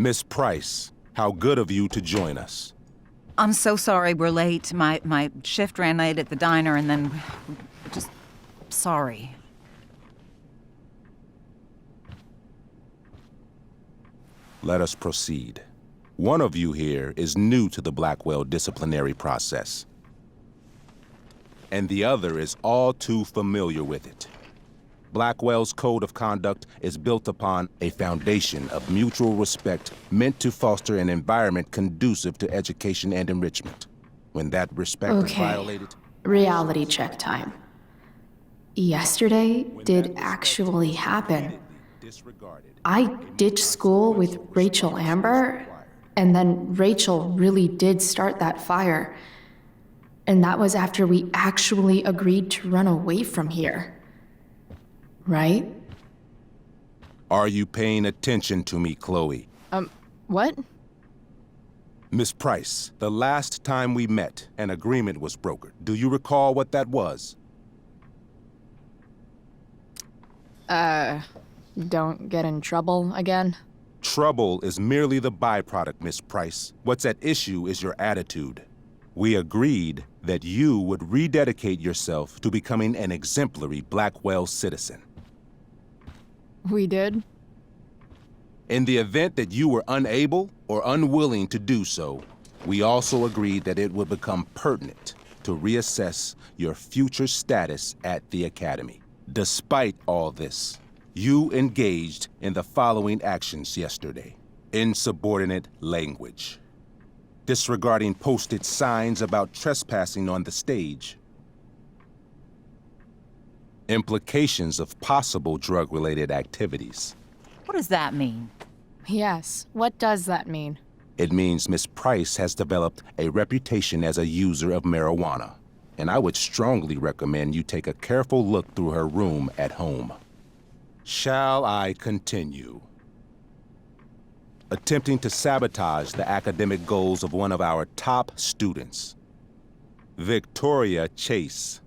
Miss Price, how good of you to join us. I'm so sorry we're late. My shift ran late at the diner and then... just... sorry. Let us proceed. One of you here is new to the Blackwell disciplinary process, and the other is all too familiar with it. Blackwell's code of conduct is built upon a foundation of mutual respect meant to foster an environment conducive to education and enrichment. When that respect is violated... Reality check time. Yesterday did actually happen. I ditched school with Rachel Amber, and then Rachel really did start that fire. And that was after we actually agreed to run away from here. Right? Are you paying attention to me, Chloe? What? Miss Price, the last time we met, an agreement was brokered. Do you recall what that was? Don't get in trouble again? Trouble is merely the byproduct, Miss Price. What's at issue is your attitude. We agreed that you would rededicate yourself to becoming an exemplary Blackwell citizen. We did? In the event that you were unable or unwilling to do so, we also agreed that it would become pertinent to reassess your future status at the Academy. Despite all this, you engaged in the following actions yesterday. Insubordinate language. Disregarding posted signs about trespassing on the stage. Implications of possible drug-related activities. What does that mean? Yes, what does that mean? It means Miss Price has developed a reputation as a user of marijuana, and I would strongly recommend you take a careful look through her room at home. Shall I continue? Attempting to sabotage the academic goals of one of our top students, Victoria Chase.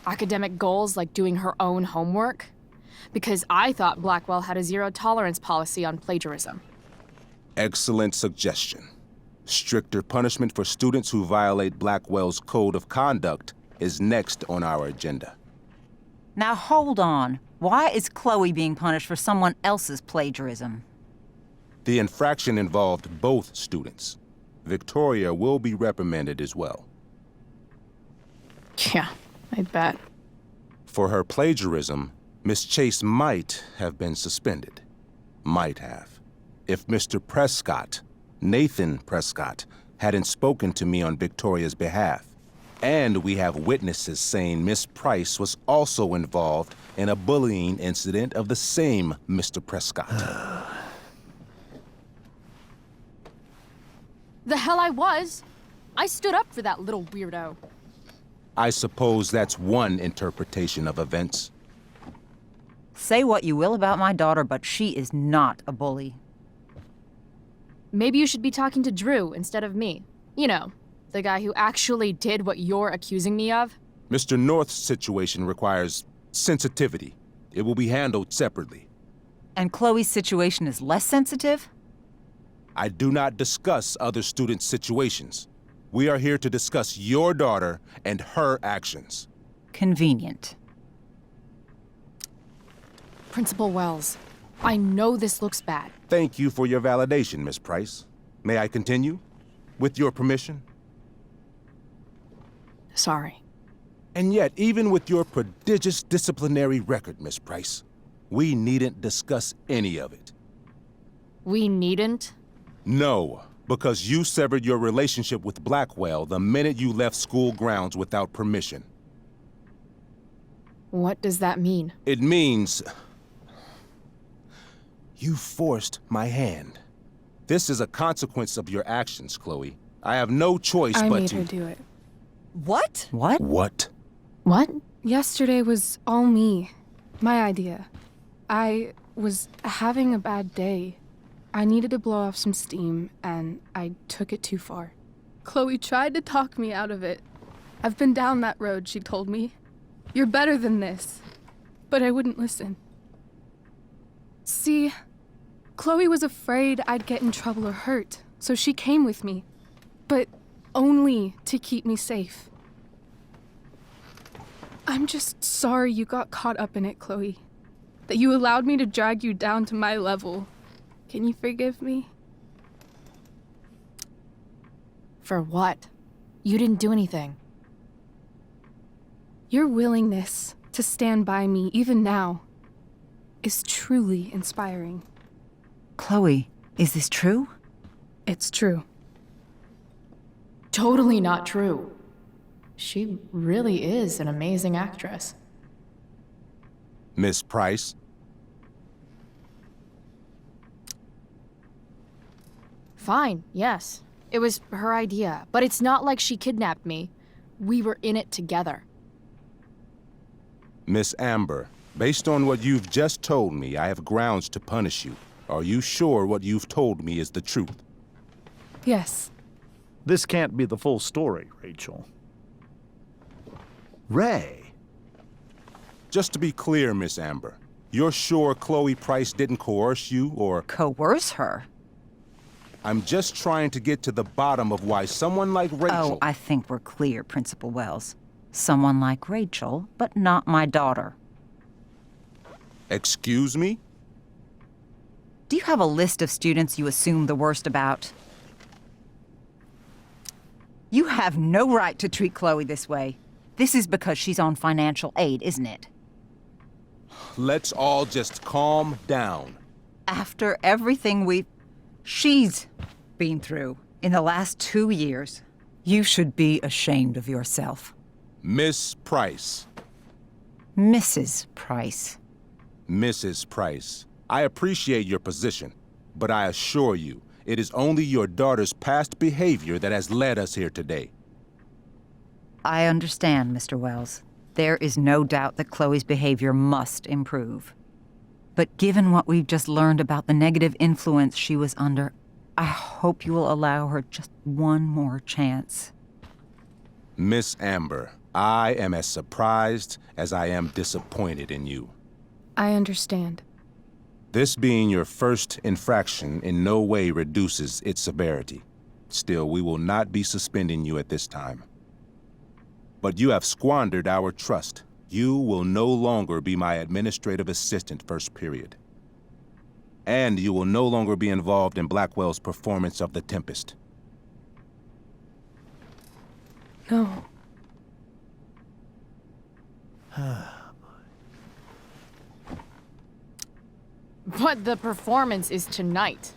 Academic goals like doing her own homework? Because I thought Blackwell had a zero-tolerance policy on plagiarism. Excellent suggestion. Stricter punishment for students who violate Blackwell's code of conduct is next on our agenda. Now hold on. Why is Chloe being punished for someone else's plagiarism? The infraction involved both students. Victoria will be reprimanded as well. Yeah, I bet. For her plagiarism, Miss Chase might have been suspended. Might have. If Mr. Prescott, Nathan Prescott, hadn't spoken to me on Victoria's behalf. And we have witnesses saying Miss Price was also involved in a bullying incident of the same Mr. Prescott. The hell I was! I stood up for that little weirdo. I suppose that's one interpretation of events. Say what you will about my daughter, but she is not a bully. Maybe you should be talking to Drew instead of me. You know, the guy who actually did what you're accusing me of. Mr. North's situation requires sensitivity. It will be handled separately. And Chloe's situation is less sensitive? I do not discuss other students' situations. We are here to discuss your daughter and her actions. Convenient. Principal Wells, I know this looks bad. Thank you for your validation, Miss Price. May I continue? With your permission? Sorry. And yet, even with your prodigious disciplinary record, Miss Price, we needn't discuss any of it. We needn't? No, because you severed your relationship with Blackwell the minute you left school grounds without permission. What does that mean? It means... you forced my hand. This is a consequence of your actions, Chloe. I have no choice but to... I made her do it. What? What? What? What? Yesterday was all me. My idea. I was having a bad day. I needed to blow off some steam, and I took it too far. Chloe tried to talk me out of it. I've been down that road, she told me. You're better than this. but I wouldn't listen. See, Chloe was afraid I'd get in trouble or hurt, so she came with me, but only to keep me safe. I'm just sorry you got caught up in it, Chloe. That you allowed me to drag you down to my level. Can you forgive me? For what? You didn't do anything. Your willingness to stand by me, even now, is truly inspiring. Chloe, is this true? It's true. Totally not true. She really is an amazing actress. Miss Price? Fine, yes. It was her idea, but it's not like she kidnapped me. We were in it together. Miss Amber, based on what you've just told me, I have grounds to punish you. Are you sure what you've told me is the truth? Yes. This can't be the full story, Rachel. Ray. Just to be clear, Miss Amber, you're sure Chloe Price didn't coerce you, or... Coerce her? I'm just trying to get to the bottom of why someone like Rachel... Oh, I think we're clear, Principal Wells. Someone like Rachel, but not my daughter. Excuse me? Do you have a list of students you assume the worst about? You have no right to treat Chloe this way. This is because she's on financial aid, isn't it? Let's all just calm down. After everything she's been through in the last 2 years, you should be ashamed of yourself. Miss Price. Mrs. Price. Mrs. Price, I appreciate your position, but I assure you, it is only your daughter's past behavior that has led us here today. I understand, Mr. Wells. There is no doubt that Chloe's behavior must improve. But given what we've just learned about the negative influence she was under, I hope you will allow her just one more chance. Miss Amber, I am as surprised as I am disappointed in you. I understand. This being your first infraction in no way reduces its severity. Still, we will not be suspending you at this time. But you have squandered our trust. You will no longer be my administrative assistant first period. And you will no longer be involved in Blackwell's performance of The Tempest. No. But the performance is tonight.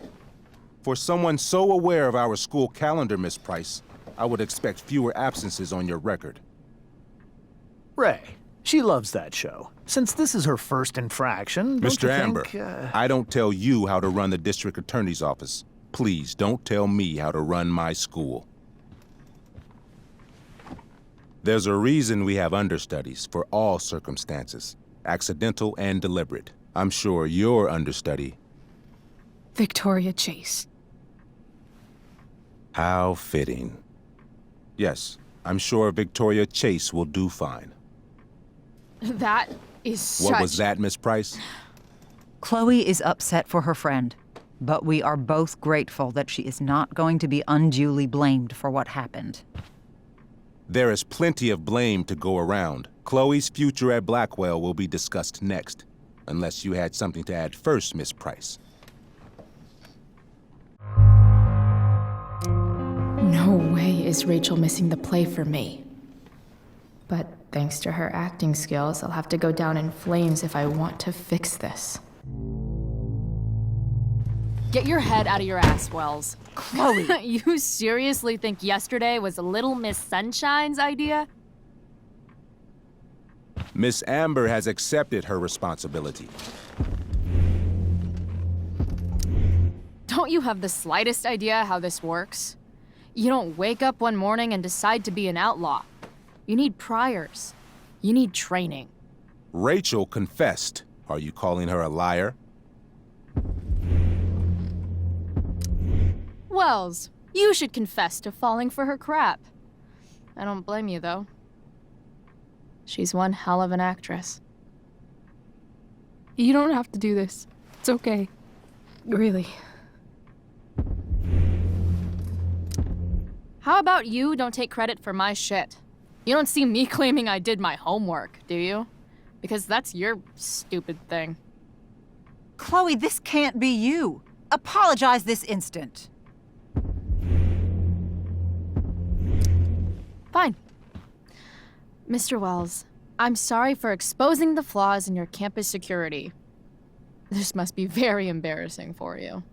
For someone so aware of our school calendar, Miss Price, I would expect fewer absences on your record. Ray. She loves that show. Since this is her first infraction, don't Mr. you Amber, think, I don't tell you how to run the district attorney's office. Please don't tell me how to run my school. There's a reason we have understudies for all circumstances, accidental and deliberate. I'm sure your understudy... Victoria Chase. How fitting. Yes, I'm sure Victoria Chase will do fine. That is such... What was that, Miss Price? Chloe is upset for her friend, but we are both grateful that she is not going to be unduly blamed for what happened. There is plenty of blame to go around. Chloe's future at Blackwell will be discussed next, unless you had something to add first, Miss Price. No way is Rachel missing the play for me. But thanks to her acting skills, I'll have to go down in flames if I want to fix this. Get your head out of your ass, Wells. Chloe! You seriously think yesterday was Little Miss Sunshine's idea? Miss Amber has accepted her responsibility. Don't you have the slightest idea how this works? You don't wake up one morning and decide to be an outlaw. You need priors. You need training. Rachel confessed. Are you calling her a liar? Wells, you should confess to falling for her crap. I don't blame you, though. She's one hell of an actress. You don't have to do this. It's okay. Really. How about you don't take credit for my shit? You don't see me claiming I did my homework, do you? Because that's your stupid thing. Chloe, this can't be you. Apologize this instant. Fine. Mr. Wells, I'm sorry for exposing the flaws in your campus security. This must be very embarrassing for you.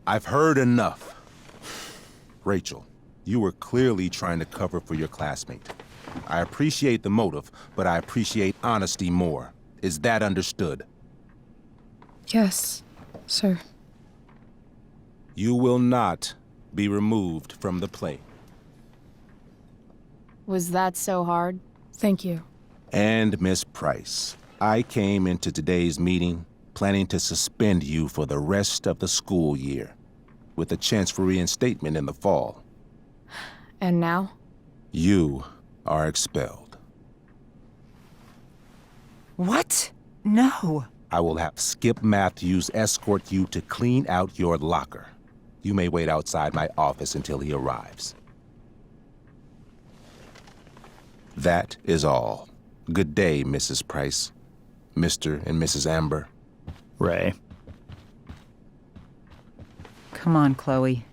I've heard enough. Rachel, you were clearly trying to cover for your classmate. I appreciate the motive, but I appreciate honesty more. Is that understood? Yes, sir. You will not be removed from the play. Was that so hard? Thank you. And Miss Price, I came into today's meeting planning to suspend you for the rest of the school year, with a chance for reinstatement in the fall. And now? You are expelled. What? No. I will have Skip Matthews escort you to clean out your locker. You may wait outside my office until he arrives. That is all. Good day, Mrs. Price. Mr. and Mrs. Amber. Ray. Come on, Chloe.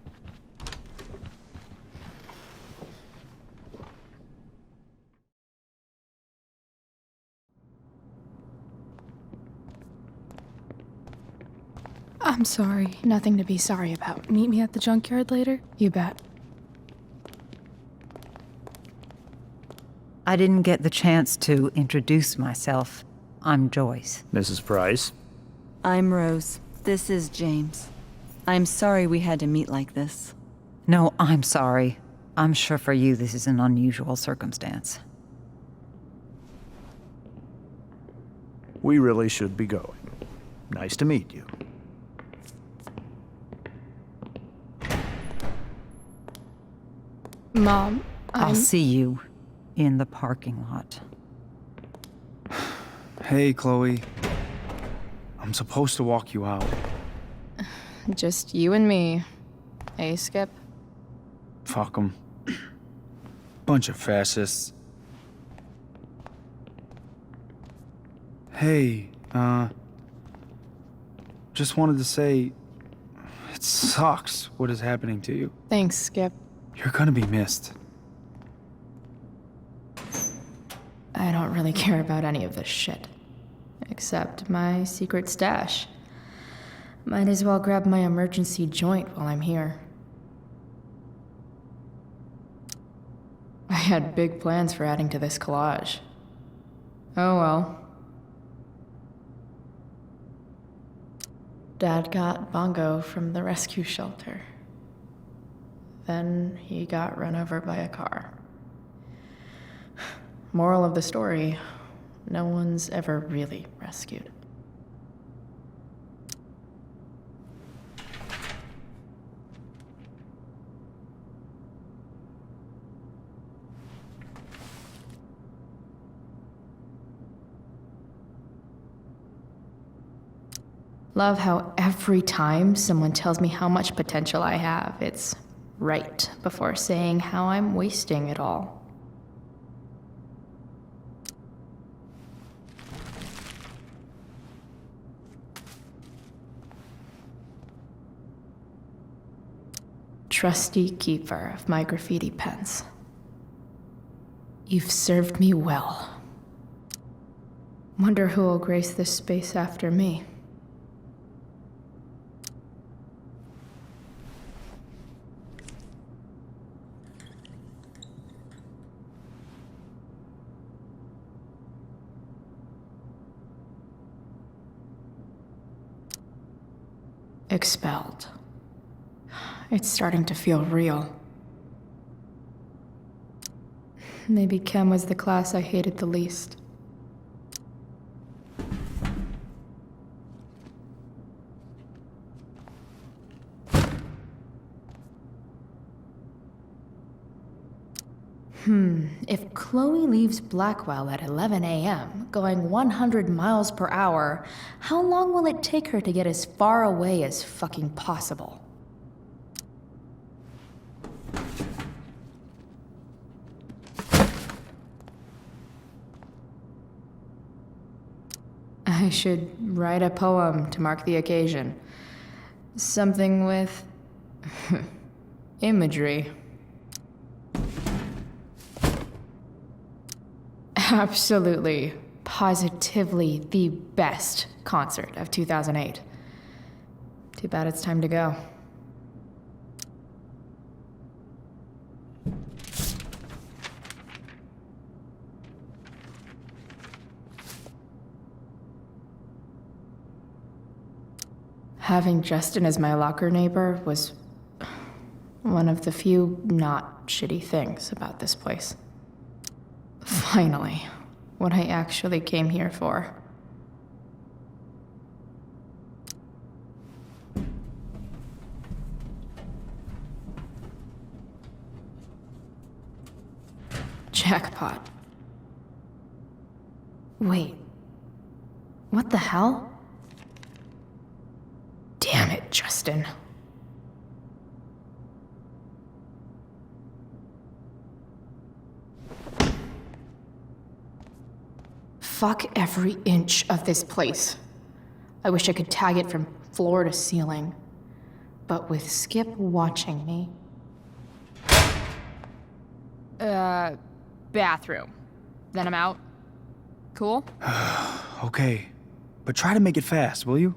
I'm sorry. Nothing to be sorry about. Meet me at the junkyard later? You bet. I didn't get the chance to introduce myself. I'm Joyce. Mrs. Price. I'm Rose. This is James. I'm sorry we had to meet like this. No, I'm sorry. I'm sure for you this is an unusual circumstance. We really should be going. Nice to meet you. Mom, I'll see you in the parking lot. Hey, Chloe. I'm supposed to walk you out. Just you and me. Hey, Skip? Fuck 'em. Bunch of fascists. Hey, just wanted to say, it sucks what is happening to you. Thanks, Skip. You're gonna be missed. I don't really care about any of this shit. Except my secret stash. Might as well grab my emergency joint while I'm here. I had big plans for adding to this collage. Oh well. Dad got Bongo from the rescue shelter. Then he got run over by a car. Moral of the story, no one's ever really rescued. Love how every time someone tells me how much potential I have, it's right before saying how I'm wasting it all. Trusty keeper of my graffiti pens. You've served me well. Wonder who will grace this space after me. Expelled. It's starting to feel real. Maybe chem was the class I hated the least. If Chloe leaves Blackwell at 11 a.m., going 100 miles per hour, how long will it take her to get as far away as fucking possible? I should write a poem to mark the occasion. Something with imagery. Absolutely, positively the best concert of 2008. Too bad it's time to go. Having Justin as my locker neighbor was one of the few not shitty things about this place. Finally, what I actually came here for. Jackpot. Wait. What the hell? Damn it, Justin. Fuck every inch of this place. I wish I could tag it from floor to ceiling. But with Skip watching me... Bathroom. Then I'm out. Cool? Okay, but try to make it fast, will you?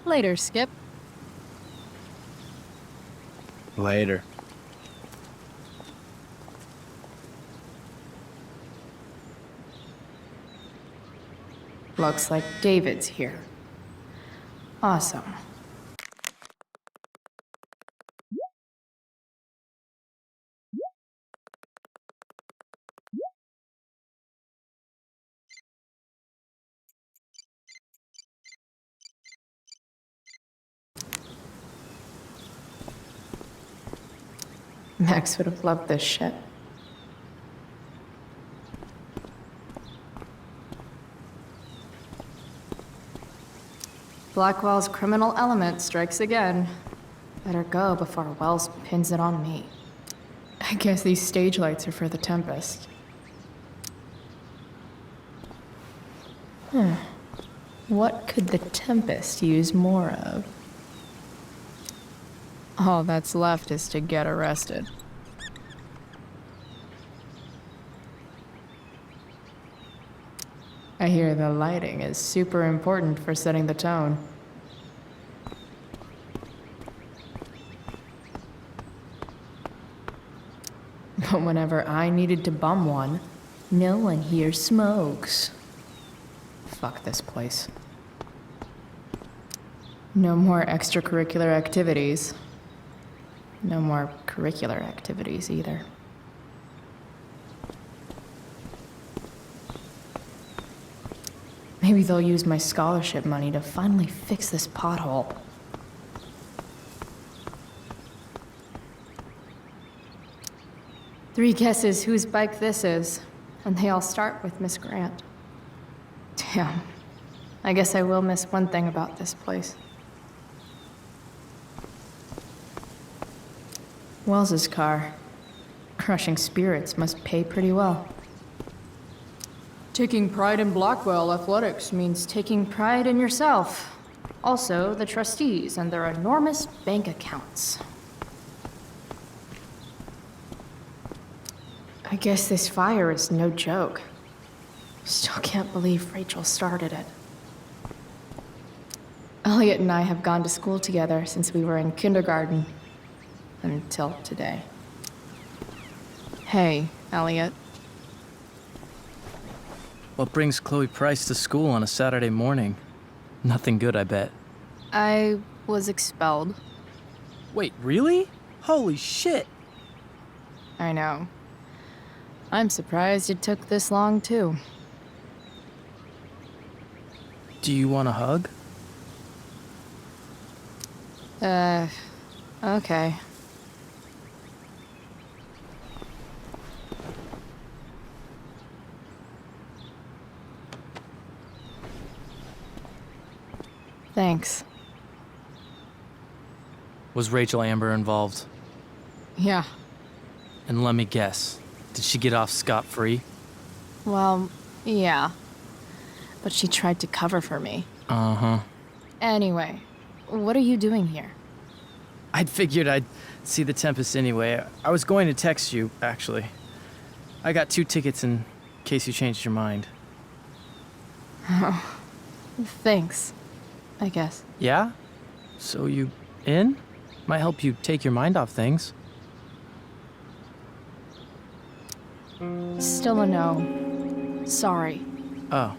Later, Skip. Later. Looks like David's here. Awesome. Max would have loved this shit. Blackwell's criminal element strikes again. Better go before Wells pins it on me. I guess these stage lights are for the Tempest. What could the Tempest use more of? All that's left is to get arrested. I hear the lighting is super important for setting the tone. But whenever I needed to bum one, no one here smokes. Fuck this place. No more extracurricular activities. No more curricular activities either. Maybe they'll use my scholarship money to finally fix this pothole. Three guesses whose bike this is, and they all start with Miss Grant. Damn. I guess I will miss one thing about this place. Wells's car. Crushing spirits must pay pretty well. Taking pride in Blackwell athletics means taking pride in yourself. Also, the trustees and their enormous bank accounts. I guess this fire is no joke. Still can't believe Rachel started it. Elliot and I have gone to school together since we were in kindergarten. Until today. Hey, Elliot. What brings Chloe Price to school on a Saturday morning? Nothing good, I bet. I was expelled. Wait, really? Holy shit! I know. I'm surprised it took this long, too. Do you want a hug? Okay. Thanks. Was Rachel Amber involved? Yeah. And let me guess, did she get off scot-free? Well, yeah. But she tried to cover for me. Uh-huh. Anyway, what are you doing here? I'd figured I'd see the Tempest anyway. I was going to text you, actually. I got 2 tickets in case you changed your mind. Thanks, I guess. Yeah? So you in? Might help you take your mind off things. Still a no. Sorry. Oh,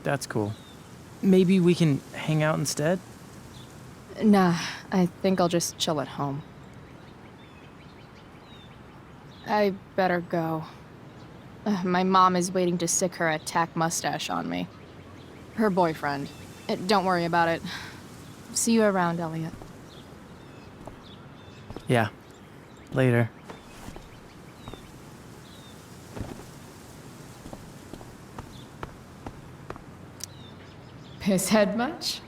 that's cool. Maybe we can hang out instead? Nah, I think I'll just chill at home. I better go. My mom is waiting to sick her attack mustache on me. Her boyfriend. Don't worry about it. See you around, Elliot. Yeah. Later. Piss head much?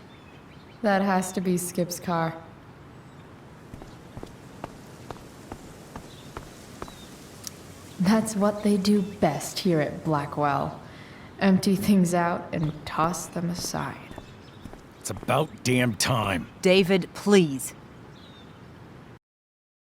That has to be Skip's car. That's what they do best here at Blackwell. Empty things out and toss them aside. It's about damn time. David, please.